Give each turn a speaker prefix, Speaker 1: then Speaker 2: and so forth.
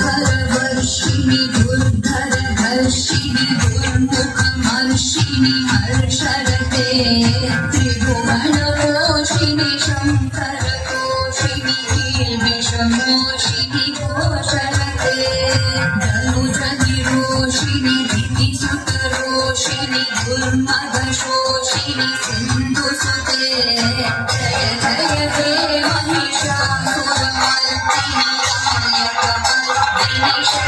Speaker 1: सुरहरवर्षिणि दुर्धरधर्षिणि दुर्मुखमर्षिणि हर्षरते त्रिभुवनपोषिणि शङ्करतोषिणि कीर्मिषमोषिणि घोषरते धनुजनिरोषिणि धितिसुतरोषिणि दुर्मदशोषिणि सिन्धुसुते जय जय हे महिषासुरमर्दिनि